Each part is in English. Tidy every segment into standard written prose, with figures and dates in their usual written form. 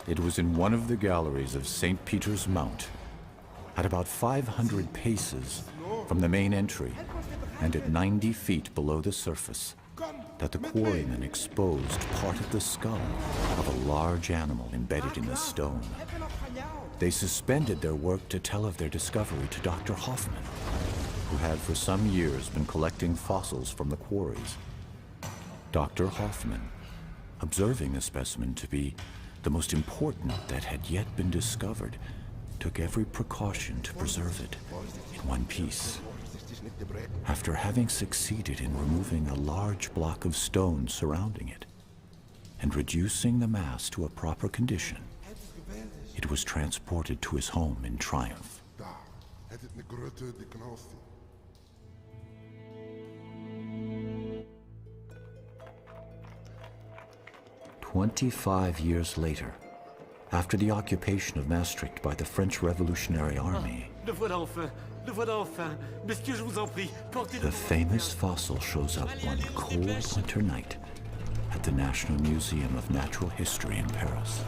It was in one of the galleries of St. Peter's Mount, at about 500 paces from the main entry and at 90 feet below the surface, that the quarrymen exposed part of the skull of a large animal embedded in the stone. They suspended their work to tell of their discovery to Dr. Hoffman, who had for some years been collecting fossils from the quarries. Dr. Hoffman, observing the specimen to be the most important that had yet been discovered, took every precaution to preserve it in one piece. After having succeeded in removing a large block of stone surrounding it and reducing the mass to a proper condition, it was transported to his home in triumph. 25 years later, after the occupation of Maastricht by the French Revolutionary Army, the famous fossil shows up one cold winter night at the National Museum of Natural History in Paris.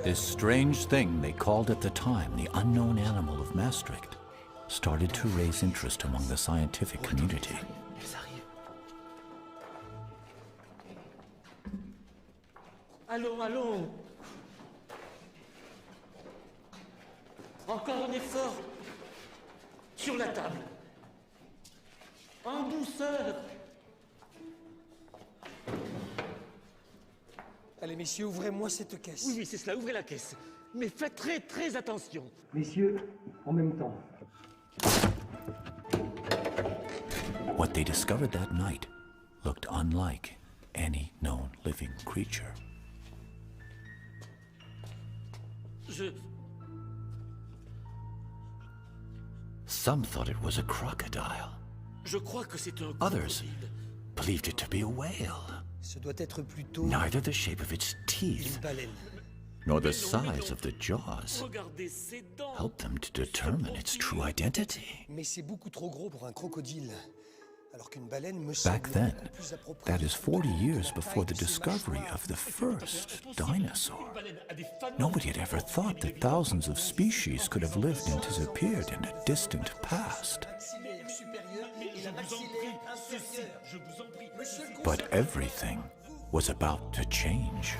This strange thing they called at the time the unknown animal of Maastricht started to raise interest among the scientific community. Allons, allons. Encore un effort. Sur la table. En douceur. Allez, messieurs, ouvrez-moi cette caisse. Oui, c'est cela, ouvrez la caisse. Mais faites très, très attention. Messieurs, en même temps. What they discovered that night looked unlike any known living creature. Some thought it was a crocodile. Je crois que c'est un Others crocodile. believed it to be a whale. Ce doit être plutôt Neither the shape of its teeth une baleine. nor the size of the jaws Regardez ses dents. helped them to determine its true identity. Mais c'est beaucoup trop gros pour un crocodile. Alors qu'une baleine me Back semble then, beaucoup plus appropriée. that is 40 years before the discovery of the first dinosaur. Nobody had ever thought that thousands of species could have lived and disappeared in a distant past. Maxillaire supérieur et la maxillaire inférieure. Je vous en prie. Monsieur le But everything was about to change.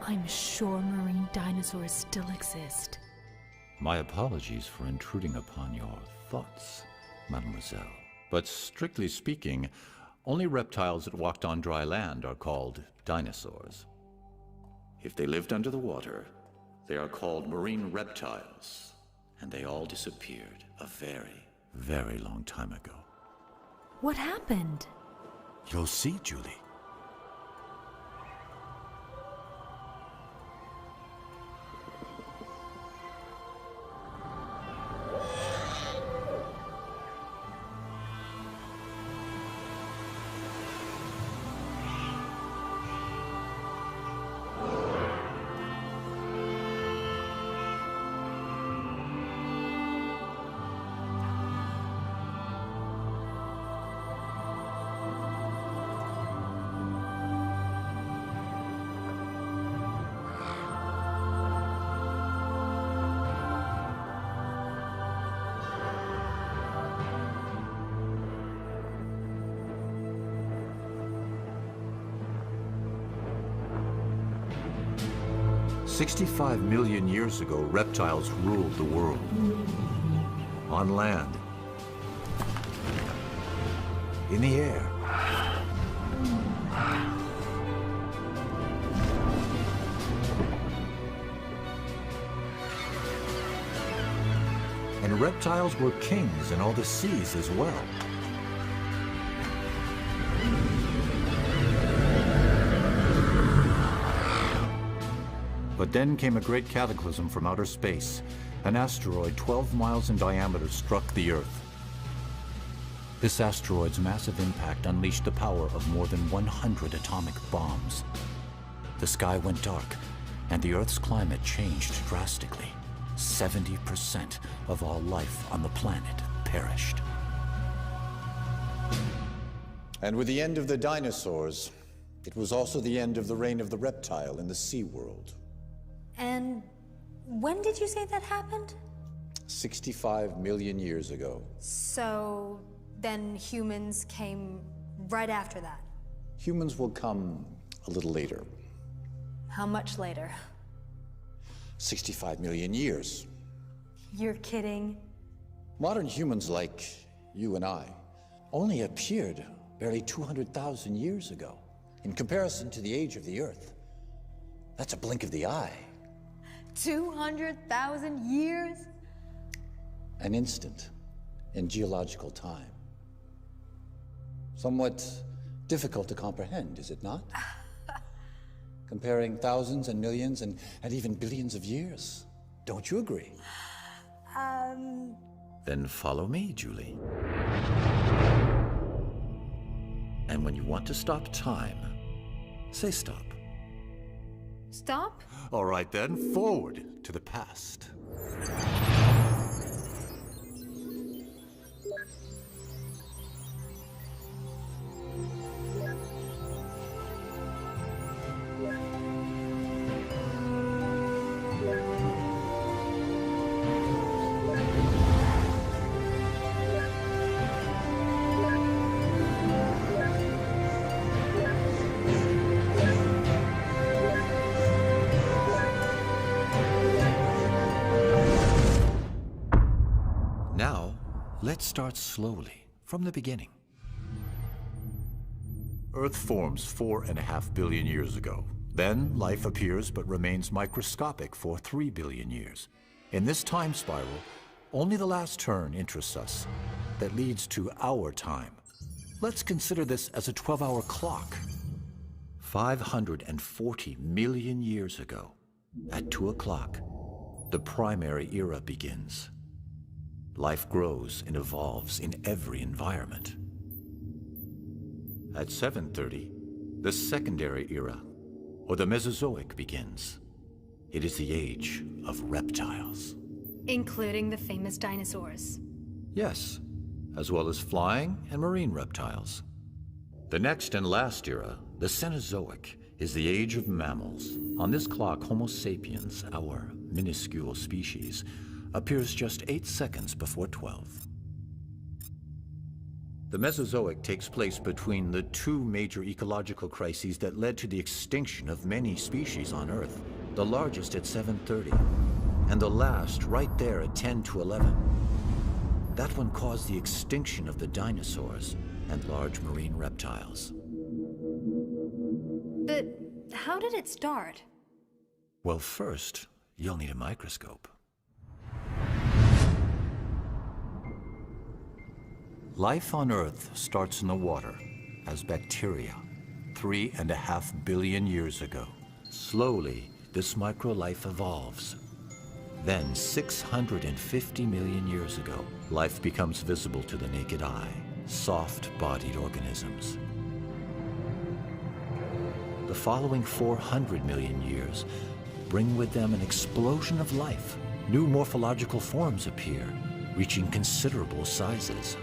I'm sure marine dinosaurs still exist. My apologies for intruding upon your thoughts, mademoiselle. But strictly speaking, only reptiles that walked on dry land are called dinosaurs. If they lived under the water, they are called marine reptiles. And they all disappeared a very, very long time ago. What happened? You'll see, Julie. 65 million years ago, reptiles ruled the world. On land, in the air, and reptiles were kings in all the seas as well. But then came a great cataclysm from outer space. An asteroid 12 miles in diameter struck the Earth. This asteroid's massive impact unleashed the power of more than 100 atomic bombs. The sky went dark, and the Earth's climate changed drastically. 70% of all life on the planet perished. And with the end of the dinosaurs, it was also the end of the reign of the reptile in the sea world. And when did you say that happened? 65 million years ago. So then humans came right after that. Humans will come a little later. How much later? 65 million years. You're kidding. Modern humans like you and I only appeared barely 200,000 years ago. In comparison to the age of the Earth, that's a blink of the eye. 200,000 years? An instant in geological time. Somewhat difficult to comprehend, is it not? Comparing thousands and millions and even billions of years. Don't you agree? Then follow me, Julie. And when you want to stop time, say stop. Stop? All right then, forward to the past. Now, let's start slowly, from the beginning. Earth forms 4.5 billion years ago. Then life appears but remains microscopic for 3 billion years. In this time spiral, only the last turn interests us. That leads to our time. Let's consider this as a 12-hour clock. 540 million years ago, at 2 o'clock, the primary era begins. Life grows and evolves in every environment. At 7:30, the secondary era, or the Mesozoic, begins. It is the age of reptiles. Including the famous dinosaurs. Yes, as well as flying and marine reptiles. The next and last era, the Cenozoic, is the age of mammals. On this clock, Homo sapiens, our minuscule species, appears just 8 seconds before 12. The Mesozoic takes place between the two major ecological crises that led to the extinction of many species on Earth, the largest at 7:30, and the last right there at 10 to 11. That one caused the extinction of the dinosaurs and large marine reptiles. But how did it start? Well, first, you'll need a microscope. Life on Earth starts in the water as bacteria 3.5 billion years ago. Slowly, this microlife evolves. Then, 650 million years ago, life becomes visible to the naked eye, soft-bodied organisms. The following 400 million years bring with them an explosion of life. New morphological forms appear, reaching considerable sizes.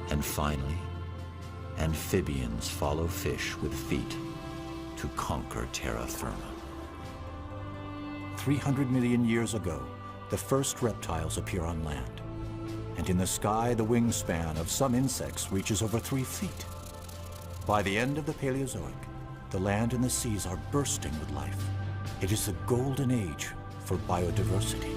And finally, amphibians follow fish with feet to conquer terra firma. 300 million years ago, the first reptiles appear on land. And in the sky, the wingspan of some insects reaches over 3 feet. By the end of the Paleozoic, the land and the seas are bursting with life. It is the golden age for biodiversity.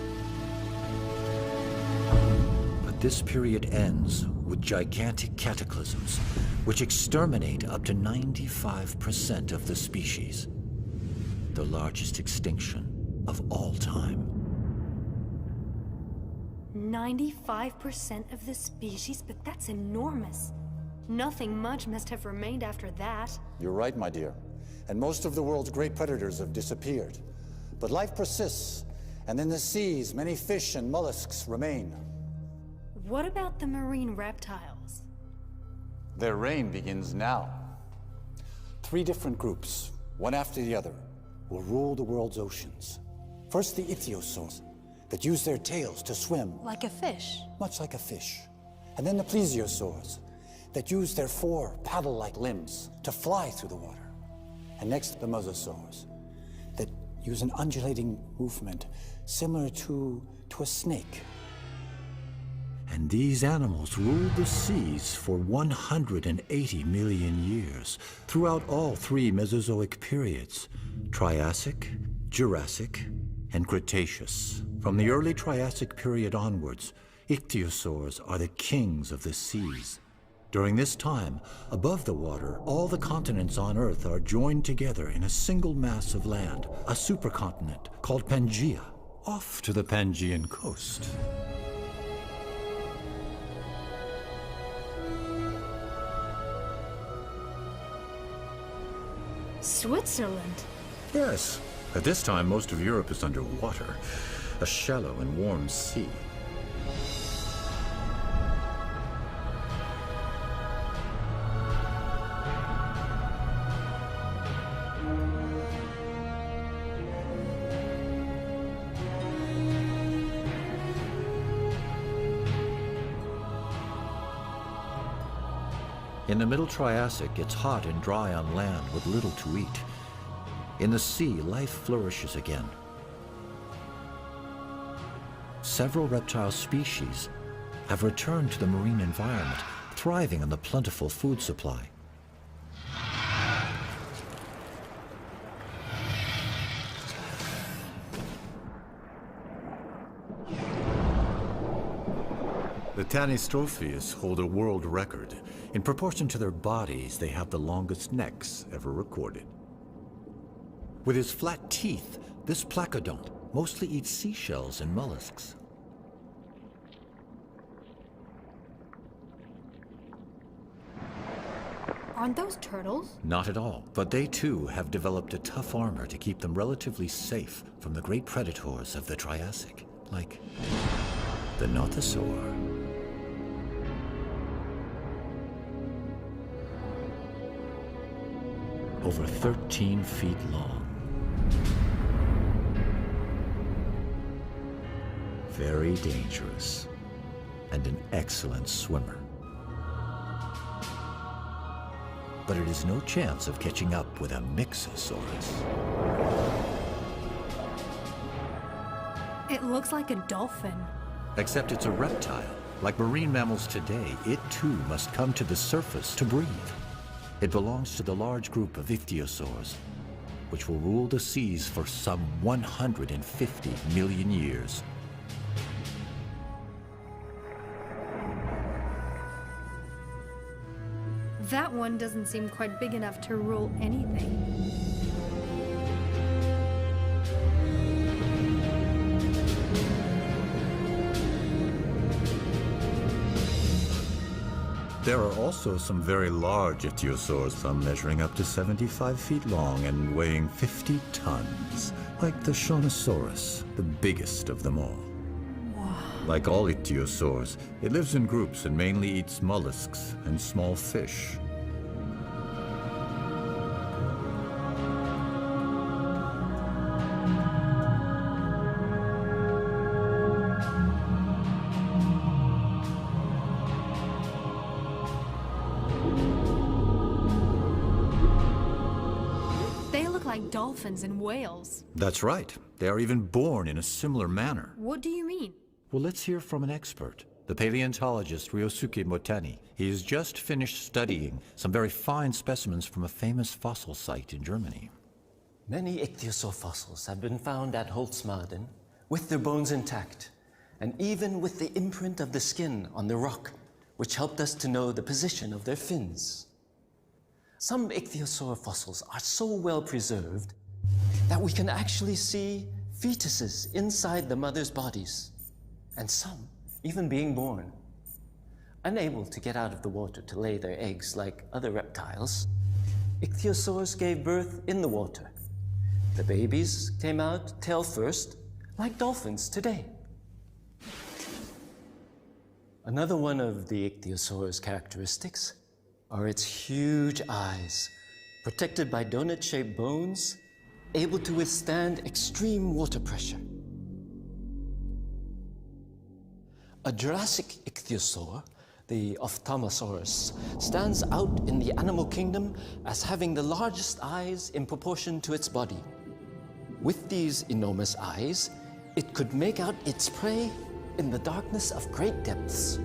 But this period ends with gigantic cataclysms, which exterminate up to 95% of the species. The largest extinction of all time. 95% of the species? But that's enormous. Nothing much must have remained after that. You're right, my dear. And most of the world's great predators have disappeared. But life persists, and in the seas, many fish and mollusks remain. What about the marine reptiles? Their reign begins now. 3 different groups, one after the other, will rule the world's oceans. First, the ichthyosaurs, that use their tails to swim. Like a fish? Much like a fish. And then the plesiosaurs, that use their 4 paddle-like limbs to fly through the water. And next, the mosasaurs, that use an undulating movement similar to a snake. And these animals ruled the seas for 180 million years, throughout all 3 Mesozoic periods: Triassic, Jurassic, and Cretaceous. From the early Triassic period onwards, ichthyosaurs are the kings of the seas. During this time, above the water, all the continents on Earth are joined together in a single mass of land, a supercontinent called Pangaea, off to the Pangaean coast. Switzerland? Yes. At this time, most of Europe is underwater, a shallow and warm sea. In the Middle Triassic, it's hot and dry on land with little to eat. In the sea, life flourishes again. Several reptile species have returned to the marine environment, thriving on the plentiful food supply. The Tanystropheus hold a world record. In proportion to their bodies, they have the longest necks ever recorded. With his flat teeth, this placodont mostly eats seashells and mollusks. Aren't those turtles? Not at all, but they too have developed a tough armor to keep them relatively safe from the great predators of the Triassic, like the nothosaur. Over 13 feet long. Very dangerous, and an excellent swimmer. But it is no chance of catching up with a Mixosaurus. It looks like a dolphin. Except it's a reptile. Like marine mammals today, it too must come to the surface to breathe. It belongs to the large group of ichthyosaurs, which will rule the seas for some 150 million years. That one doesn't seem quite big enough to rule anything. There are also some very large ichthyosaurs, some measuring up to 75 feet long and weighing 50 tons, like the Shawnosaurus, the biggest of them all. Wow. Like all ichthyosaurs, it lives in groups and mainly eats mollusks and small fish. Like dolphins and whales. That's right. They are even born in a similar manner. What do you mean? Well, let's hear from an expert. the paleontologist Ryosuke Motani. He has just finished studying some very fine specimens from a famous fossil site in Germany. Many ichthyosaur fossils have been found at Holzmaden with their bones intact, and even with the imprint of the skin on the rock, which helped us to know the position of their fins. Some ichthyosaur fossils are so well preserved that we can actually see fetuses inside the mother's bodies, and some even being born. Unable to get out of the water to lay their eggs like other reptiles, ichthyosaurs gave birth in the water. The babies came out tail first, like dolphins today. Another one of the ichthyosaur's characteristics are its huge eyes, protected by donut-shaped bones, able to withstand extreme water pressure. A Jurassic ichthyosaur, the Ophthalmosaurus, stands out in the animal kingdom as having the largest eyes in proportion to its body. With these enormous eyes, it could make out its prey in the darkness of great depths.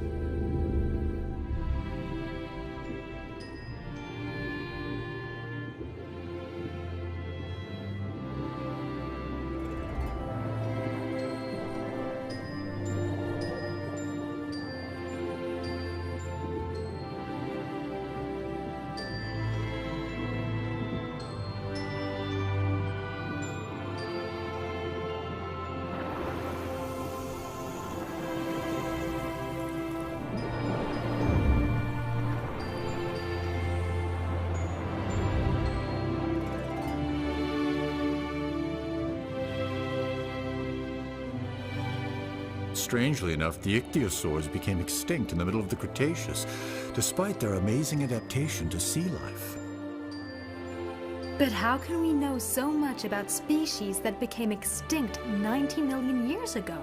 Strangely enough, the ichthyosaurs became extinct in the middle of the Cretaceous, despite their amazing adaptation to sea life. But how can we know so much about species that became extinct 90 million years ago?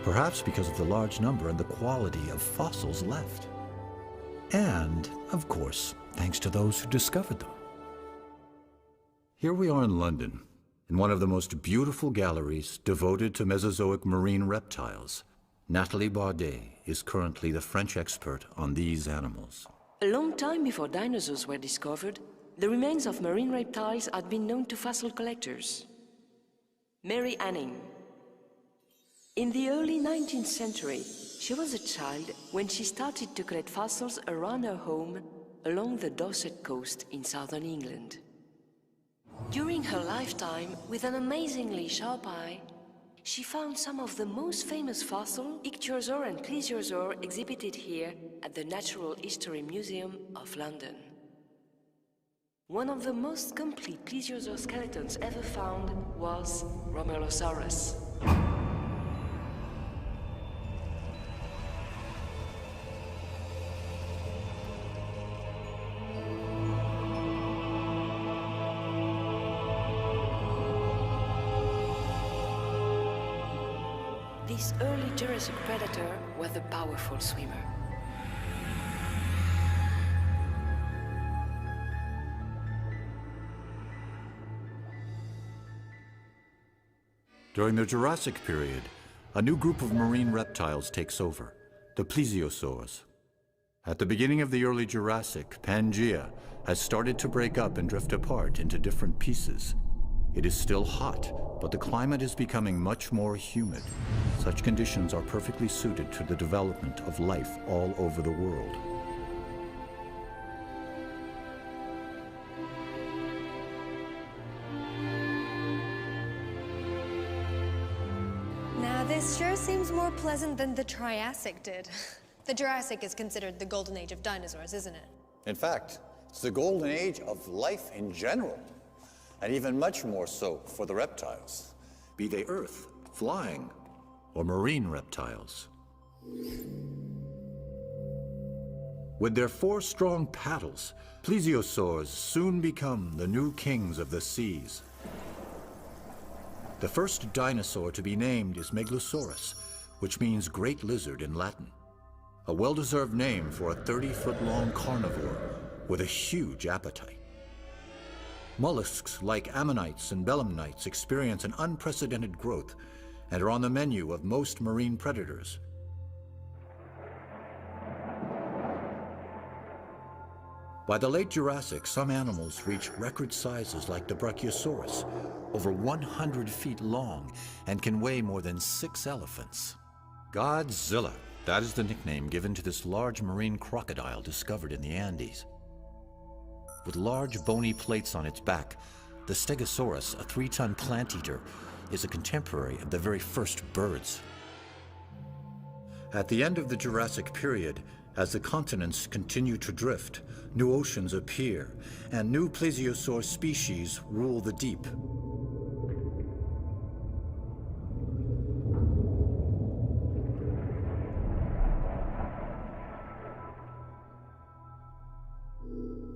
Perhaps because of the large number and the quality of fossils left. And, of course, thanks to those who discovered them. Here we are in London, in one of the most beautiful galleries devoted to Mesozoic marine reptiles. Nathalie Bardet is currently the French expert on these animals. A long time before dinosaurs were discovered, the remains of marine reptiles had been known to fossil collectors. Mary Anning. In the early 19th century, she was a child when she started to collect fossils around her home along the Dorset coast in southern England. During her lifetime, with an amazingly sharp eye, she found some of the most famous fossils, ichthyosaur and plesiosaur, exhibited here at the Natural History Museum of London. One of the most complete plesiosaur skeletons ever found was Romolosaurus. This early Jurassic predator was a powerful swimmer. During the Jurassic period, a new group of marine reptiles takes over, the plesiosaurs. At the beginning of the early Jurassic, Pangaea has started to break up and drift apart into different pieces. It is still hot, but the climate is becoming much more humid. Such conditions are perfectly suited to the development of life all over the world. Now, this sure seems more pleasant than the Triassic did. The Jurassic is considered the golden age of dinosaurs, isn't it? In fact, it's the golden age of life in general, and even much more so for the reptiles. Be they earth, flying, or marine reptiles. With their 4 strong paddles, plesiosaurs soon become the new kings of the seas. The first dinosaur to be named is Megalosaurus, which means great lizard in Latin. A well-deserved name for a 30-foot-long carnivore with a huge appetite. Mollusks like ammonites and belemnites experience an unprecedented growth and are on the menu of most marine predators. By the late Jurassic, some animals reach record sizes like the Brachiosaurus, over 100 feet long, and can weigh more than 6 elephants. Godzilla, that is the nickname given to this large marine crocodile discovered in the Andes. With large bony plates on its back, the Stegosaurus, a 3-ton plant eater, is a contemporary of the very first birds. At the end of the Jurassic period, as the continents continue to drift, new oceans appear, and new plesiosaur species rule the deep.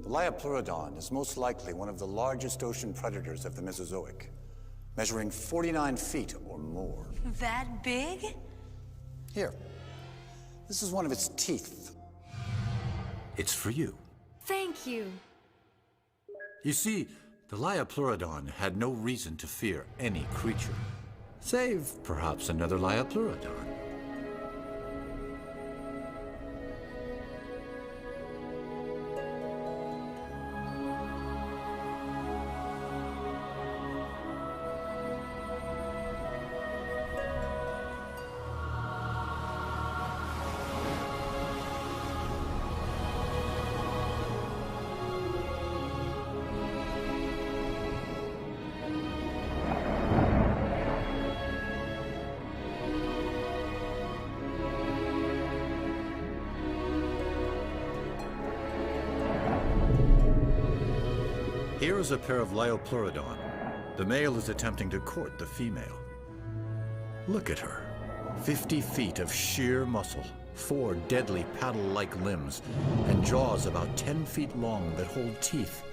The Liopleurodon is most likely one of the largest ocean predators of the Mesozoic, measuring 49 feet or more. That big? Here, this is one of its teeth. It's for you. Thank you. You see, the Liopleurodon had no reason to fear any creature, save perhaps another Liopleurodon. Here is a pair of Liopleurodon. The male is attempting to court the female. Look at her. 50 feet of sheer muscle, 4 deadly paddle-like limbs, and jaws about 10 feet long that hold teeth,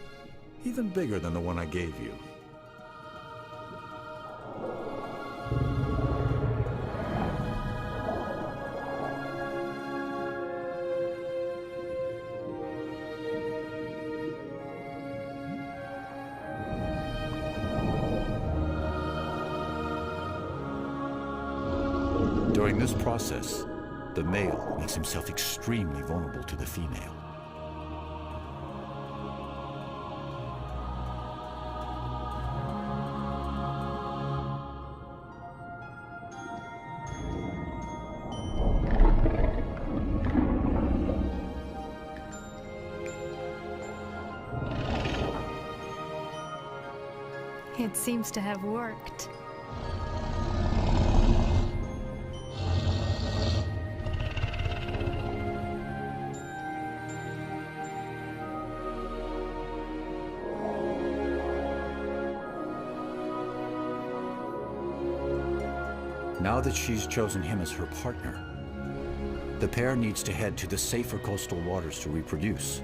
even bigger than the one I gave you. During this process, the male makes himself extremely vulnerable to the female. It seems to have worked. Now that she's chosen him as her partner, the pair needs to head to the safer coastal waters to reproduce.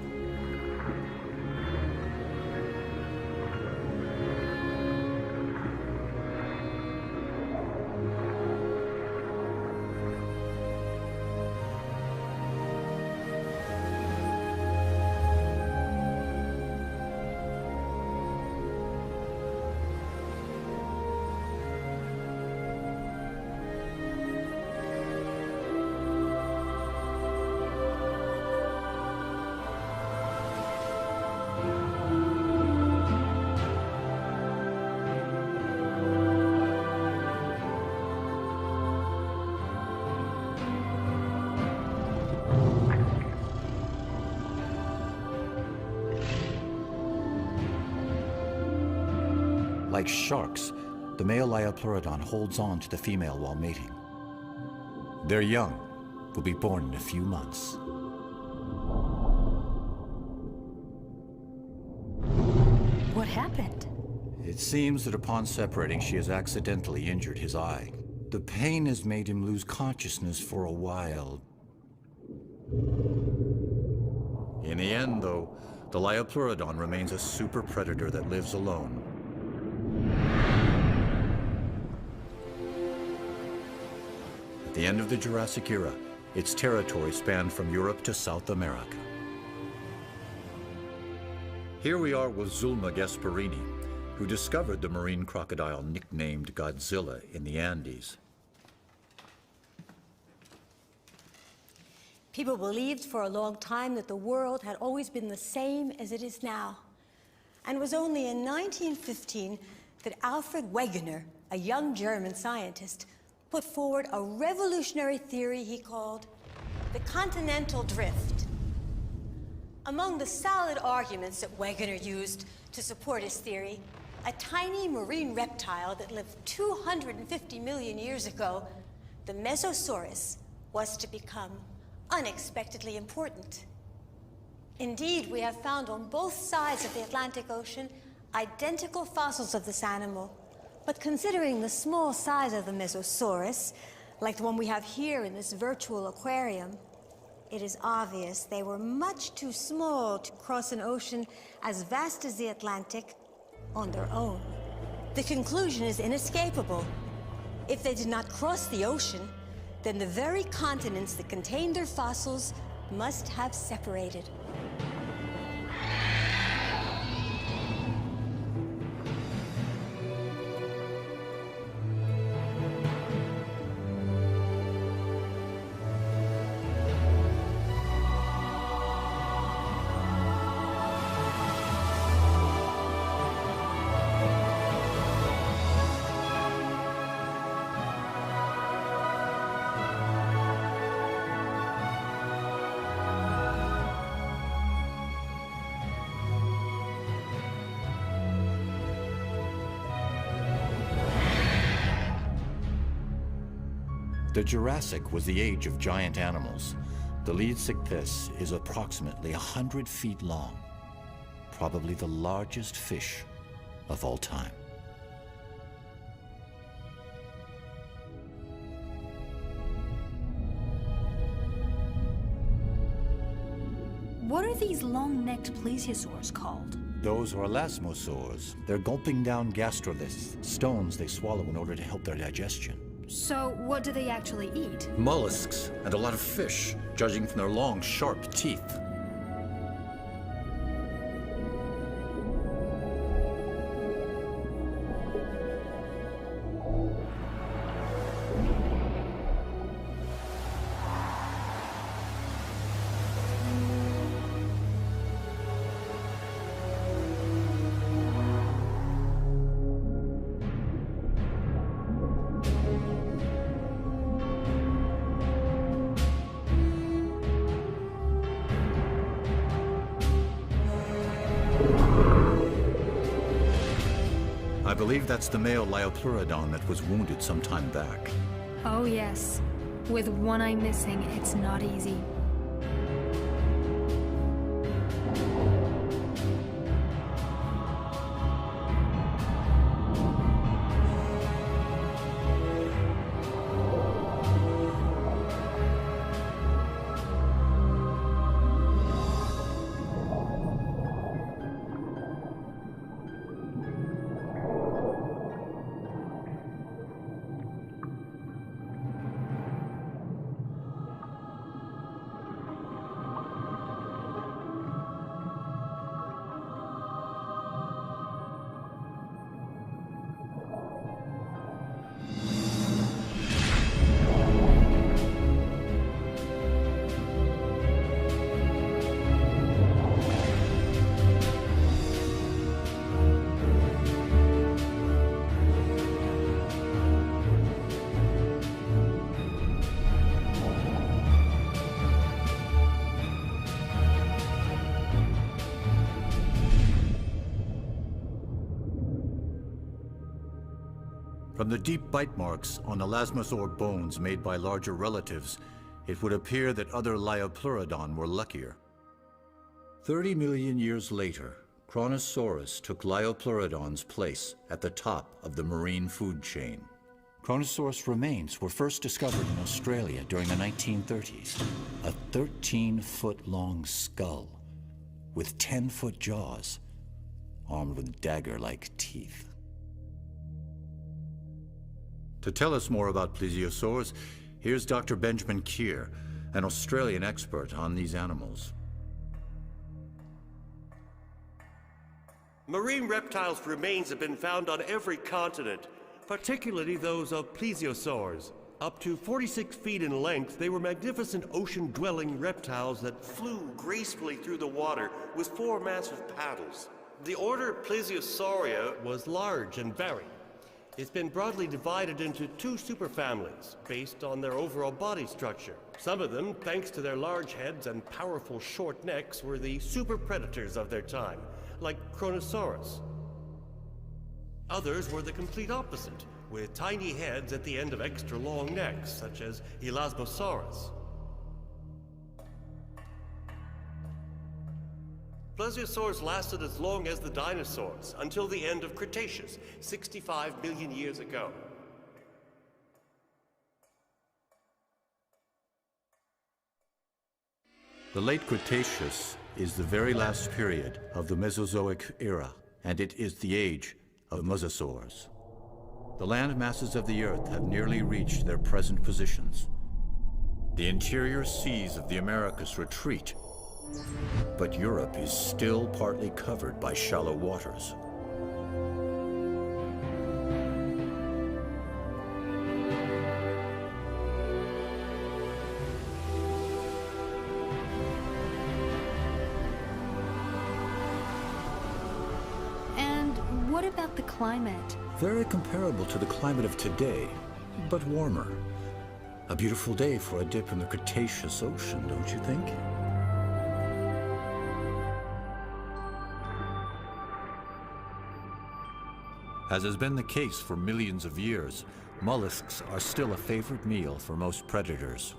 Like sharks, the male Liopleurodon holds on to the female while mating. Their young will be born in a few months. What happened? It seems that upon separating, she has accidentally injured his eye. The pain has made him lose consciousness for a while. In the end, though, the Liopleurodon remains a super predator that lives alone. At the end of the Jurassic era, its territory spanned from Europe to South America. Here we are with Zulma Gasparini, who discovered the marine crocodile nicknamed Godzilla in the Andes. People believed for a long time that the world had always been the same as it is now. And it was only in 1915 that Alfred Wegener, a young German scientist, put forward a revolutionary theory he called the continental drift. Among the solid arguments that Wegener used to support his theory, a tiny marine reptile that lived 250 million years ago, the Mesosaurus, was to become unexpectedly important. Indeed, we have found on both sides of the Atlantic Ocean identical fossils of this animal. But considering the small size of the Mesosaurus, like the one we have here in this virtual aquarium, it is obvious they were much too small to cross an ocean as vast as the Atlantic on their own. The conclusion is inescapable. If they did not cross the ocean, then the very continents that contain their fossils must have separated. The Jurassic was the age of giant animals. The Leedsichthys is approximately 100 feet long, probably the largest fish of all time. What are these long-necked plesiosaurs called? Those are elasmosaurs. They're gulping down gastroliths, stones they swallow in order to help their digestion. So, what do they actually eat? Mollusks and a lot of fish, judging from their long, sharp teeth. I believe that's the male Liopleurodon that was wounded some time back. Oh yes. With one eye missing, it's not easy. From the deep bite marks on elasmosaur bones made by larger relatives, it would appear that other Liopleurodon were luckier. 30 million years later, Kronosaurus took Liopleurodon's place at the top of the marine food chain. Kronosaurus remains were first discovered in Australia during the 1930s. A 13-foot-long skull with 10-foot jaws, armed with dagger-like teeth. To tell us more about plesiosaurs, here's Dr. Benjamin Keir, an Australian expert on these animals. Marine reptiles' remains have been found on every continent, particularly those of plesiosaurs, Up to 46 feet in length, they were magnificent ocean-dwelling reptiles that flew gracefully through the water with 4 massive paddles. The order Plesiosauria was large and varied. It's been broadly divided into 2 superfamilies based on their overall body structure. Some of them, thanks to their large heads and powerful short necks, were the super predators of their time, like Kronosaurus. Others were the complete opposite, with tiny heads at the end of extra long necks, such as Elasmosaurus. Plesiosaurs lasted as long as the dinosaurs, until the end of Cretaceous, 65 million years ago. The late Cretaceous is the very last period of the Mesozoic era, and it is the age of mosasaurs. The land masses of the Earth have nearly reached their present positions. The interior seas of the Americas retreat, but Europe is still partly covered by shallow waters. And what about the climate? Very comparable to the climate of today, but warmer. A beautiful day for a dip in the Cretaceous Ocean, don't you think? As has been the case for millions of years, mollusks are still a favorite meal for most predators.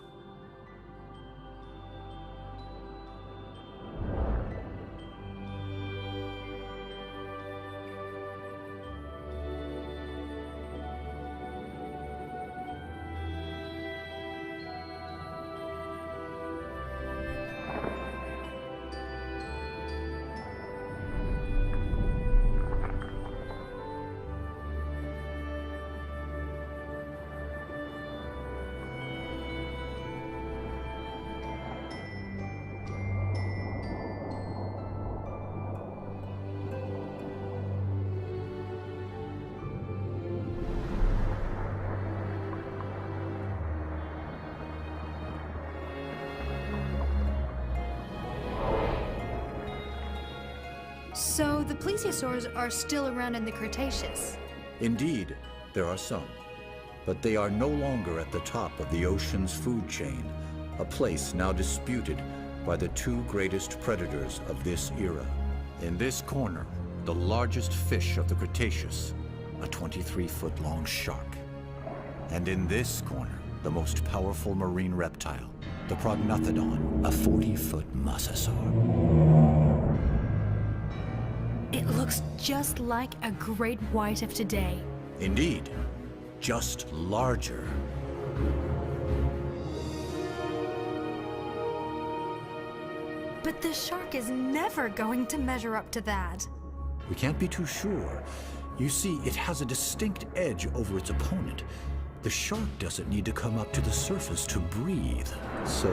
So the plesiosaurs are still around in the Cretaceous? Indeed, there are some, but they are no longer at the top of the ocean's food chain, a place now disputed by the 2 greatest predators of this era. In this corner, the largest fish of the Cretaceous, a 23-foot-long shark. And in this corner, the most powerful marine reptile, the Prognathodon, a 40-foot mosasaur. It looks just like a great white of today. Indeed, just larger. But the shark is never going to measure up to that. We can't be too sure. You see, it has a distinct edge over its opponent. The shark doesn't need to come up to the surface to breathe, so...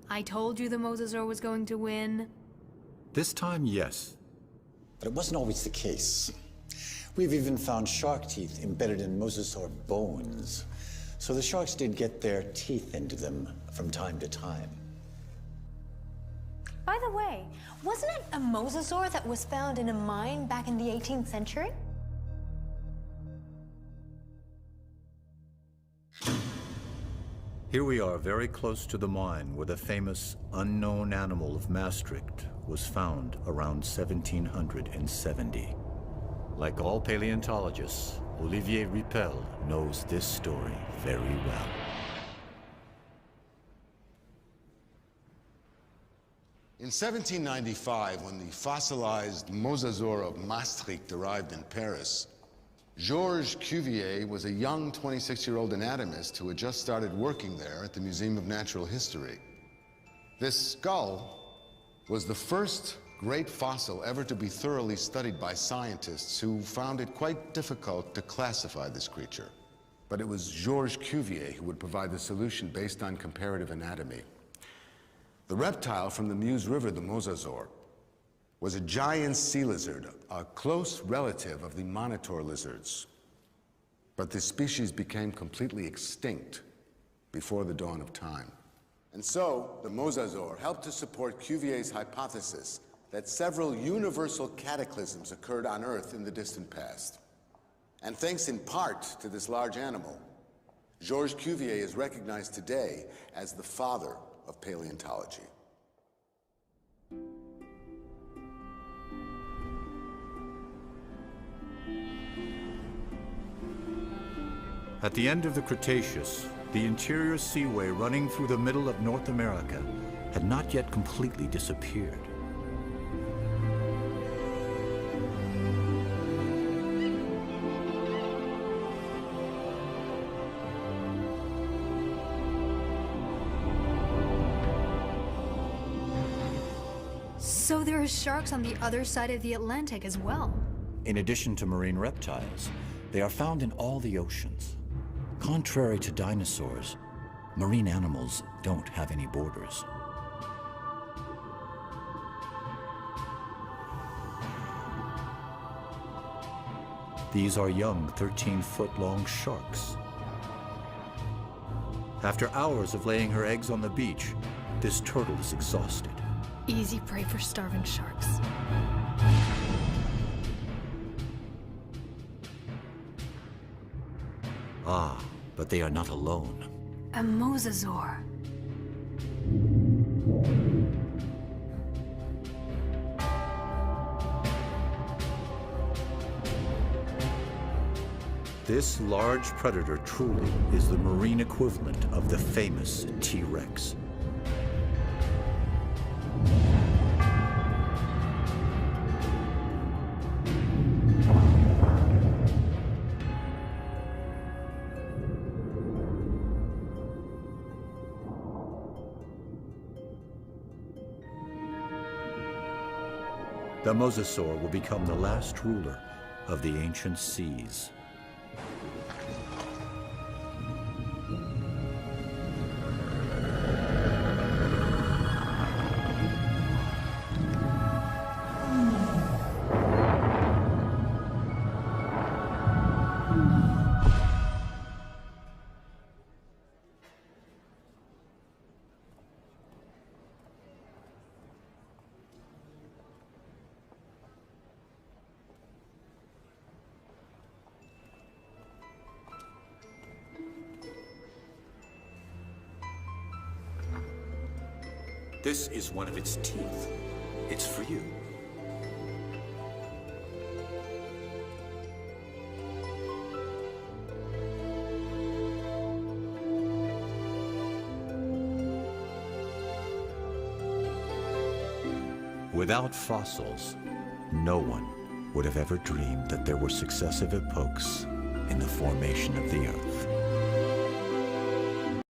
I told you the mosasaur was going to win. This time, yes. But it wasn't always the case. We've even found shark teeth embedded in mosasaur bones. So the sharks did get their teeth into them from time to time. By the way, wasn't it a mosasaur that was found in a mine back in the 18th century? Here we are, very close to the mine where the famous unknown animal of Maastricht was found around 1770. Like all paleontologists, Olivier Riepel knows this story very well. In 1795, when the fossilized mosasaur of Maastricht arrived in Paris, Georges Cuvier was a young 26-year-old anatomist who had just started working there at the Museum of Natural History. This skull was the first great fossil ever to be thoroughly studied by scientists who found it quite difficult to classify this creature. But it was Georges Cuvier who would provide the solution based on comparative anatomy. The reptile from the Meuse River, the mosasaur, was a giant sea lizard, a close relative of the monitor lizards. But this species became completely extinct before the dawn of time. And so, the mosasaur helped to support Cuvier's hypothesis that several universal cataclysms occurred on Earth in the distant past. And thanks in part to this large animal, Georges Cuvier is recognized today as the father of paleontology. At the end of the Cretaceous, the interior seaway running through the middle of North America had not yet completely disappeared. So there are sharks on the other side of the Atlantic as well. In addition to marine reptiles, they are found in all the oceans. Contrary to dinosaurs, marine animals don't have any borders. These are young 13-foot-long sharks. After hours of laying her eggs on the beach, this turtle is exhausted. Easy prey for starving sharks. Ah, but they are not alone. A mosasaur. This large predator truly is the marine equivalent of the famous T-Rex. The mosasaur will become the last ruler of the ancient seas. This is one of its teeth. It's for you. Without fossils, no one would have ever dreamed that there were successive epochs in the formation of the Earth.